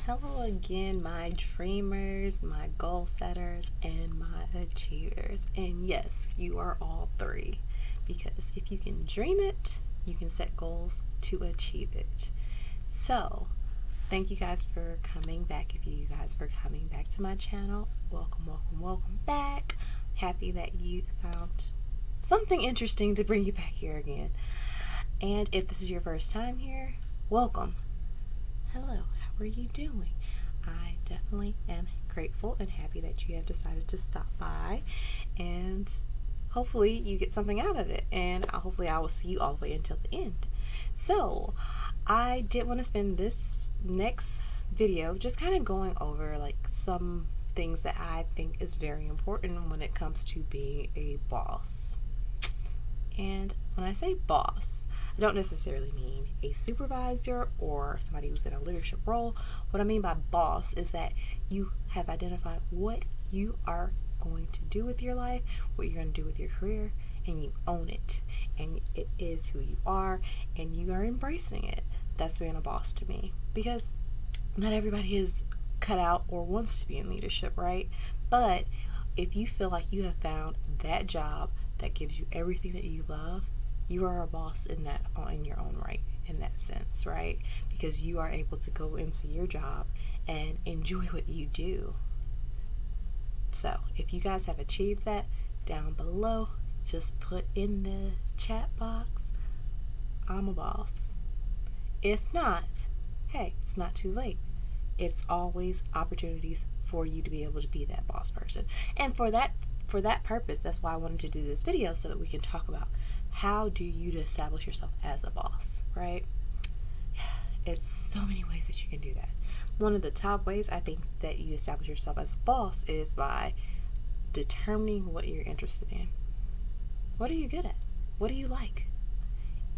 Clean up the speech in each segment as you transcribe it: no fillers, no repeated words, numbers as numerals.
Hello again, my dreamers, my goal setters, and my achievers. And yes, you are all three. Because if you can dream it, you can set goals to achieve it. So, thank you guys for coming back. If you guys are coming back to my channel, welcome back. Happy that you found something interesting to bring you back here again. And if this is your first time here, welcome. Hello, how are you doing? I definitely am grateful and happy that you have decided to stop by, and hopefully you get something out of it, and hopefully I will see you all the way until the end. So I did want to spend this next video just kind of going over like some things that I think is very important when it comes to being a boss. And when I say boss, I don't necessarily mean a supervisor or somebody who's in a leadership role. What I mean by boss is that you have identified what you are going to do with your life, what you're going to do with your career, and you own it. And it is who you are, and you are embracing it. That's being a boss to me. Because not everybody is cut out or wants to be in leadership, right? But if you feel like you have found that job that gives you everything that you love, you are a boss in your own right, in that sense, right? Because you are able to go into your job and enjoy what you do. So if you guys have achieved that, down below, just put in the chat box, I'm a boss. If not, hey, it's not too late. It's always opportunities for you to be able to be that boss person. And for that purpose, that's why I wanted to do this video, so that we can talk about how do you establish yourself as a boss, right? It's so many ways that you can do that. One of the top ways I think that you establish yourself as a boss is by determining what you're interested in. What are you good at? What do you like?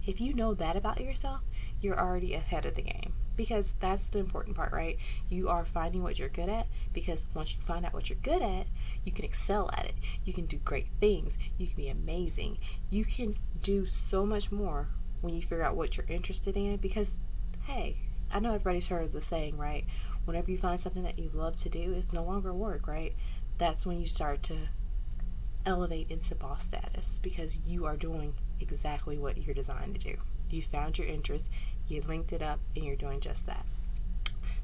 If you know that about yourself, you're already ahead of the game. Because that's the important part, right? You are finding what you're good at, because once you find out what you're good at, you can excel at it. You can do great things. You can be amazing. You can do so much more when you figure out what you're interested in, because, hey, I know everybody's heard of the saying, right? Whenever you find something that you love to do, it's no longer work, right? That's when you start to elevate into boss status, because you are doing exactly what you're designed to do. You found your interest, you linked it up, and you're doing just that.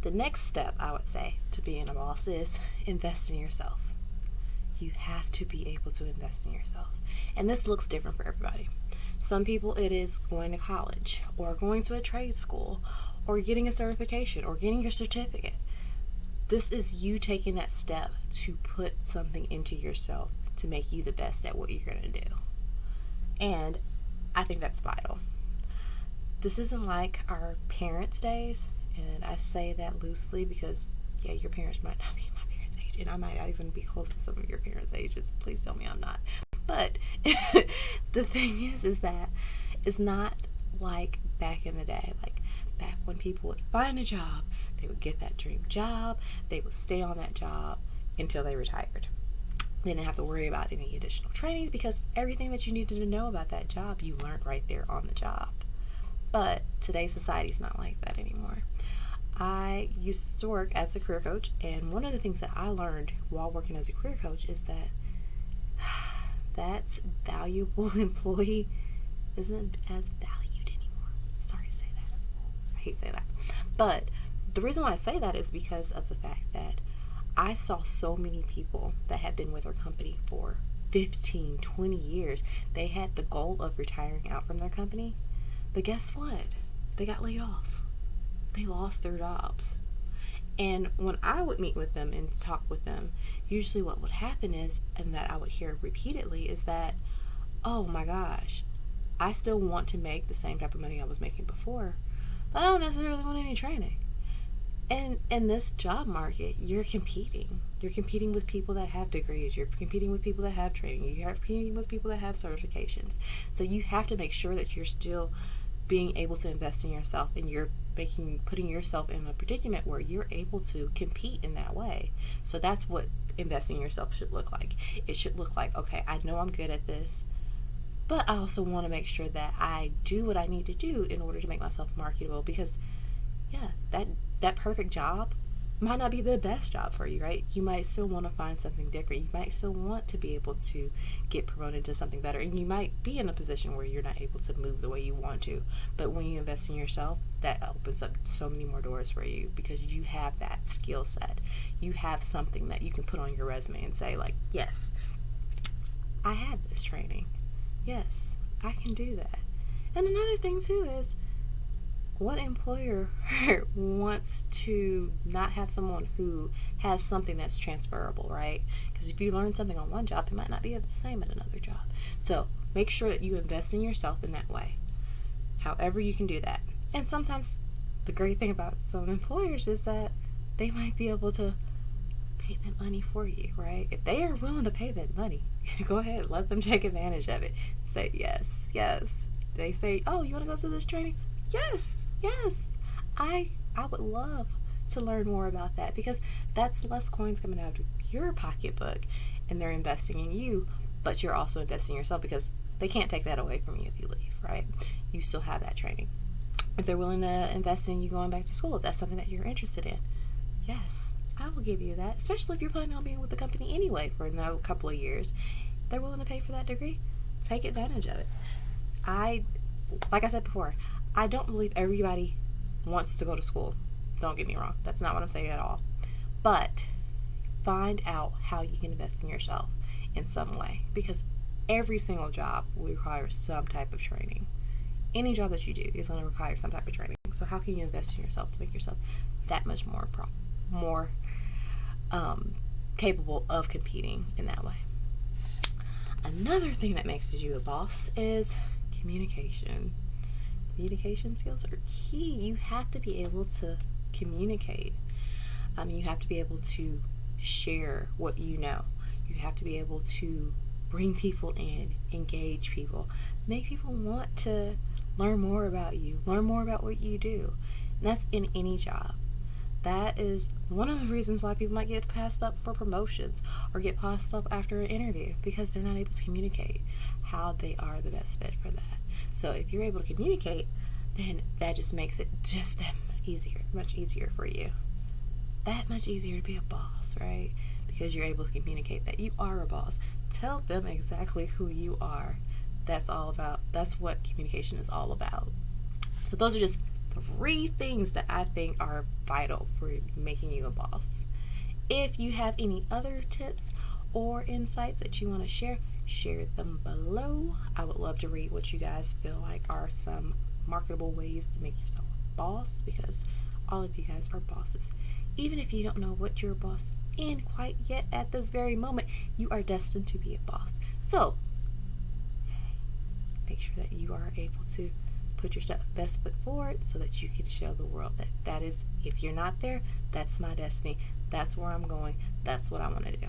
The next step, I would say, to being a boss is invest in yourself. You have to be able to invest in yourself. And this looks different for everybody. Some people, it is going to college, or going to a trade school, or getting a certification, or getting your certificate. This is you taking that step to put something into yourself to make you the best at what you're going to do. And I think that's vital. This isn't like our parents' days, and I say that loosely because, yeah, your parents might not be my parents' age, and I might not even be close to some of your parents' ages. Please tell me I'm not. But the thing is that it's not like back in the day, like back when people would find a job, they would get that dream job, they would stay on that job until they retired. They didn't have to worry about any additional trainings, because everything that you needed to know about that job, you learned right there on the job. But today's society is not like that anymore. I used to work as a career coach, and one of the things that I learned while working as a career coach is that that valuable employee isn't as valued anymore. Sorry to say that. I hate saying that. But the reason why I say that is because of the fact that I saw so many people that had been with our company for 15, 20 years. They had the goal of retiring out from their company. But guess what? They got laid off. They lost their jobs. And when I would meet with them and talk with them, usually what would happen is, and that I would hear repeatedly, is that, oh my gosh, I still want to make the same type of money I was making before, but I don't necessarily want any training. And in this job market, you're competing. You're competing with people that have degrees. You're competing with people that have training. You're competing with people that have certifications. So you have to make sure that you're still being able to invest in yourself, and you're putting yourself in a predicament where you're able to compete in that way. So that's what investing in yourself should look like. It should look like, okay, I know I'm good at this, but I also want to make sure that I do what I need to do in order to make myself marketable, because yeah, that perfect job might not be the best job for you, right? You might still want to find something different. You might still want to be able to get promoted to something better. And you might be in a position where you're not able to move the way you want to. But when you invest in yourself, that opens up so many more doors for you because you have that skill set. You have something that you can put on your resume and say, like, yes, I had this training. Yes, I can do that. And another thing, too, is what employer wants to not have someone who has something that's transferable, right? Because if you learn something on one job, it might not be the same at another job. So make sure that you invest in yourself in that way, however you can do that. And sometimes the great thing about some employers is that they might be able to pay that money for you, right? If they are willing to pay that money, go ahead, let them take advantage of it. Say yes, yes. They say, oh, you want to go to this training? Yes, yes. I would love to learn more about that because that's less coins coming out of your pocketbook and they're investing in you, but you're also investing in yourself because they can't take that away from you if you leave, right? You still have that training. If they're willing to invest in you going back to school, if that's something that you're interested in, yes, I will give you that, especially if you're planning on being with the company anyway for another couple of years. If they're willing to pay for that degree, take advantage of it. Like I said before, I don't believe everybody wants to go to school. Don't get me wrong. That's not what I'm saying at all. But find out how you can invest in yourself in some way because every single job will require some type of training. Any job that you do is going to require some type of training. So how can you invest in yourself to make yourself that much more capable of competing in that way? Another thing that makes you a boss is communication. Communication skills are key. You have to be able to communicate. You have to be able to share what you know. You have to be able to bring people in, engage people, make people want to learn more about you, learn more about what you do. And that's in any job. That is one of the reasons why people might get passed up for promotions or get passed up after an interview because they're not able to communicate how they are the best fit for that. So if you're able to communicate, then that just makes it just that easier, much easier for you. That much easier to be a boss, right? Because you're able to communicate that you are a boss. Tell them exactly who you are. That's what communication is all about. So those are just 3 things that I think are vital for making you a boss. If you have any other tips or insights that you want to share them below. I would love to read what you guys feel like are some marketable ways to make yourself a boss because all of you guys are bosses. Even if you don't know what you're a boss in quite yet at this very moment, you are destined to be a boss. So make sure that you are able to put your best foot forward so that you can show the world that is, if you're not there, that's my destiny. That's where I'm going. That's what I want to do.